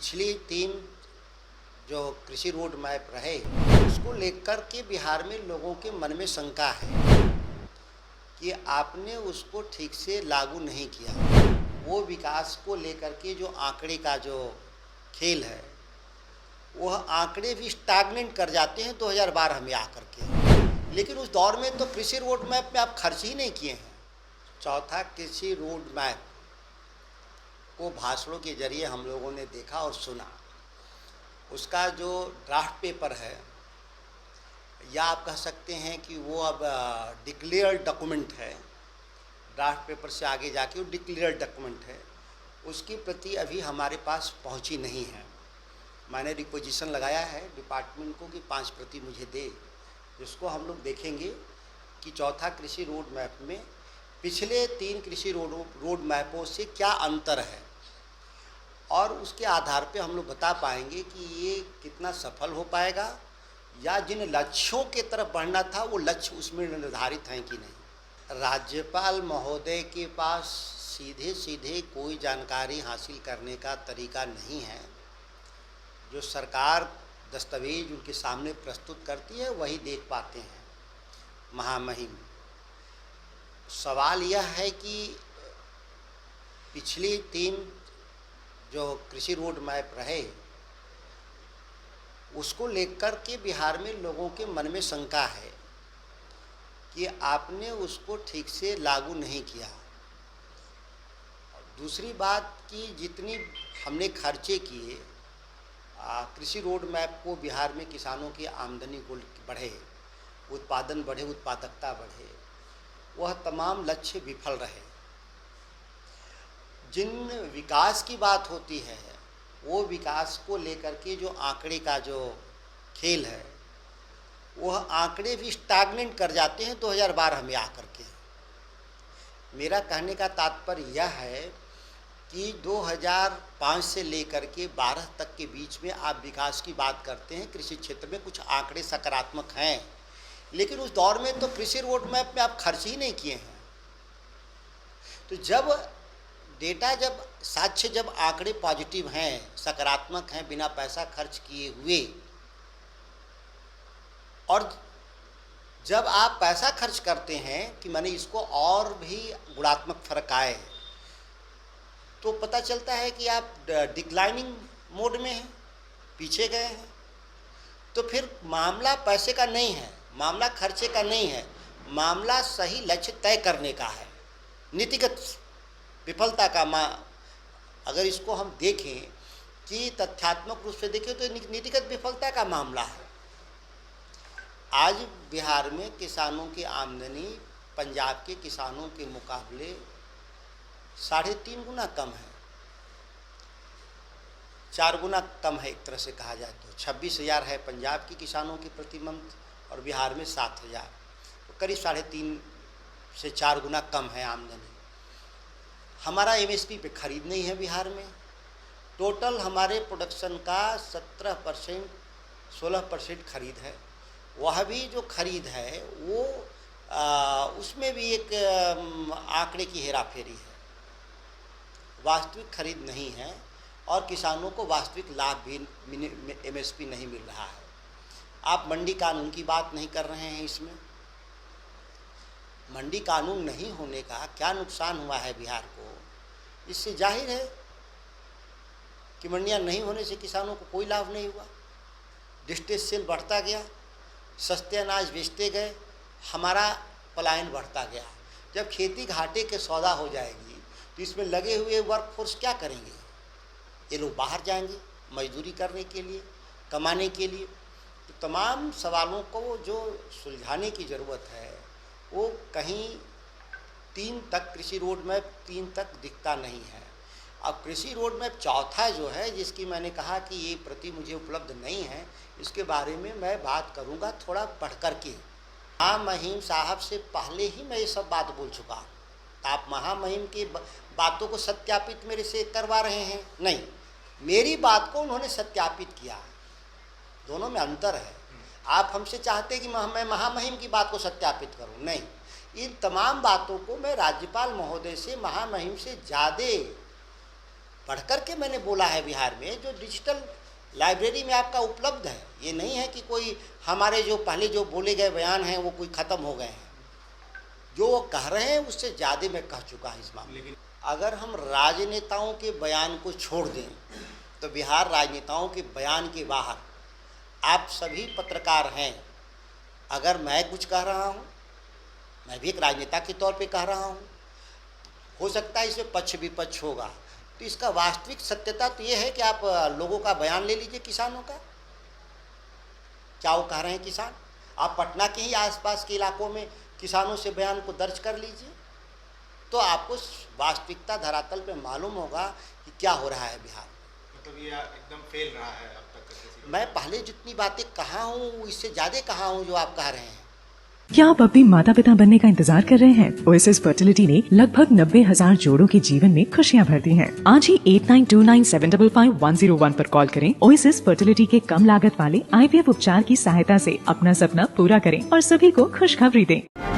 पिछली 3 जो कृषि रोड मैप रहे उसको लेकर के बिहार में लोगों के मन में शंका है कि आपने उसको ठीक से लागू नहीं किया। वो विकास को लेकर के जो आंकड़े का जो खेल है वह आंकड़े भी स्टैग्नेंट कर जाते हैं 2012 में आकर के। लेकिन उस दौर में तो कृषि रोड मैप में आप खर्च ही नहीं किए हैं। चौथा कृषि रोड मैप को भाषणों के जरिए हम लोगों ने देखा और सुना। उसका जो ड्राफ्ट पेपर है या आप कह सकते हैं कि वो अब डिक्लेयर्ड डॉक्यूमेंट है। ड्राफ्ट पेपर से आगे जाके वो डिक्लेयर्ड डॉक्यूमेंट है, उसकी प्रति अभी हमारे पास पहुंची नहीं है। मैंने रिक्वेजिशन लगाया है डिपार्टमेंट को कि 5 प्रति मुझे दे, जिसको हम लोग देखेंगे कि चौथा कृषि रोड मैप में पिछले 3 कृषि रोड मैपों से क्या अंतर है और उसके आधार पे हम लोग बता पाएंगे कि ये कितना सफल हो पाएगा या जिन लक्ष्यों के तरफ बढ़ना था वो लक्ष्य उसमें निर्धारित हैं कि नहीं। राज्यपाल महोदय के पास सीधे सीधे कोई जानकारी हासिल करने का तरीका नहीं है। जो सरकार दस्तावेज उनके सामने प्रस्तुत करती है वही देख पाते हैं महामहिम। सवाल यह है कि पिछली 3 जो कृषि रोड मैप रहे उसको लेकर के बिहार में लोगों के मन में शंका है कि आपने उसको ठीक से लागू नहीं किया। दूसरी बात कि जितनी हमने खर्चे किए कृषि रोड मैप को बिहार में किसानों की आमदनी को बढ़े, उत्पादन बढ़े, उत्पादकता बढ़े, वह तमाम लक्ष्य विफल रहे। जिन विकास की बात होती है वो विकास को लेकर के जो आंकड़े का जो खेल है वह आंकड़े भी स्टैग्नेंट कर जाते हैं 2012 में आकर के। मेरा कहने का तात्पर्य यह है कि 2005 से लेकर के 12 तक के बीच में आप विकास की बात करते हैं, कृषि क्षेत्र में कुछ आंकड़े सकारात्मक हैं, लेकिन उस दौर में तो कृषि रोड मैप में आप खर्च ही नहीं किए हैं। तो जब डेटा, जब साक्ष्य, जब आंकड़े पॉजिटिव हैं, सकारात्मक हैं, बिना पैसा खर्च किए हुए, और जब आप पैसा खर्च करते हैं कि मैंने इसको और भी गुणात्मक फर्क आए, तो पता चलता है कि आप डिक्लाइनिंग मोड में हैं, पीछे गए हैं। तो फिर मामला पैसे का नहीं है, मामला खर्चे का नहीं है, मामला सही लक्ष्य तय करने का है। नीतिगत विफलता का अगर इसको हम देखें कि तथ्यात्मक रूप से देखें तो नीतिगत विफलता का मामला है। आज बिहार में किसानों की आमदनी पंजाब के किसानों के मुकाबले 3.5 गुना कम है, 4 गुना कम है। एक तरह से कहा जाए तो 26,000 है पंजाब के किसानों की प्रति मंथ और बिहार में 7,000, तो करीब 3.5 से 4 गुना कम है आमदनी। हमारा एमएसपी पे खरीद नहीं है बिहार में। टोटल हमारे प्रोडक्शन का 17% 16% खरीद है। वह भी जो खरीद है वो उसमें भी एक आंकड़े की हेराफेरी है, वास्तविक खरीद नहीं है और किसानों को वास्तविक लाभ भी एमएसपी नहीं मिल रहा है। आप मंडी कानून की बात नहीं कर रहे हैं। इसमें मंडी कानून नहीं होने का क्या नुकसान हुआ है बिहार को, इससे जाहिर है कि मंडियां नहीं होने से किसानों को कोई लाभ नहीं हुआ। डिस्ट्रेस सेल बढ़ता गया, सस्ते अनाज बेचते गए, हमारा पलायन बढ़ता गया। जब खेती घाटे के सौदा हो जाएगी तो इसमें लगे हुए वर्कफोर्स क्या करेंगे? ये लोग बाहर जाएंगे मजदूरी करने के लिए, कमाने के लिए। तो तमाम सवालों को जो सुलझाने की ज़रूरत है वो कहीं 3 तक कृषि रोड मैप 3 तक दिखता नहीं है। अब कृषि रोड मैप चौथा जो है, जिसकी मैंने कहा कि ये प्रति मुझे उपलब्ध नहीं है, इसके बारे में मैं बात करूंगा थोड़ा पढ़ कर के। महामहिम साहब से पहले ही मैं ये सब बात बोल चुका हूँ। आप महामहिम की बातों को सत्यापित मेरे से करवा रहे हैं? नहीं, मेरी बात को उन्होंने सत्यापित किया। दोनों में अंतर है। आप हमसे चाहते कि मैं महामहिम की बात को सत्यापित करूं, नहीं। इन तमाम बातों को मैं राज्यपाल महोदय से, महामहिम से ज़्यादा पढ़ कर के मैंने बोला है बिहार में जो डिजिटल लाइब्रेरी में आपका उपलब्ध है। ये नहीं है कि कोई हमारे जो पहले जो बोले गए बयान हैं वो कोई ख़त्म हो गए हैं। जो वो कह रहे हैं उससे ज़्यादा मैं कह चुका हूँ इस मामले में। अगर हम राजनेताओं के बयान को छोड़ दें तो बिहार राजनेताओं के बयान के बाहर आप सभी पत्रकार हैं। अगर मैं कुछ कह रहा हूँ, मैं भी एक राजनेता के तौर पे कह रहा हूँ, हो सकता है इसमें पक्ष विपक्ष होगा, तो इसका वास्तविक सत्यता तो ये है कि आप लोगों का बयान ले लीजिए, किसानों का क्या वो कह रहे हैं किसान। आप पटना के ही आसपास के इलाकों में किसानों से बयान को दर्ज कर लीजिए, तो आपको वास्तविकता धरातल पे मालूम होगा कि क्या हो रहा है बिहार में। मतलब ये एकदम फेल रहा है अब तक का। मैं पहले जितनी बातें कहा हूँ इससे ज़्यादा कहा हूँ जो आप कह रहे हैं। क्या आप अपने माता पिता बनने का इंतजार कर रहे हैं? ओएसएस फर्टिलिटी ने लगभग 90,000 जोड़ों के जीवन में खुशियां भर दी हैं। आज ही 8929755101 पर कॉल करें। ओएसएस फर्टिलिटी के कम लागत वाले IVF उपचार की सहायता से अपना सपना पूरा करें और सभी को खुशखबरी दें।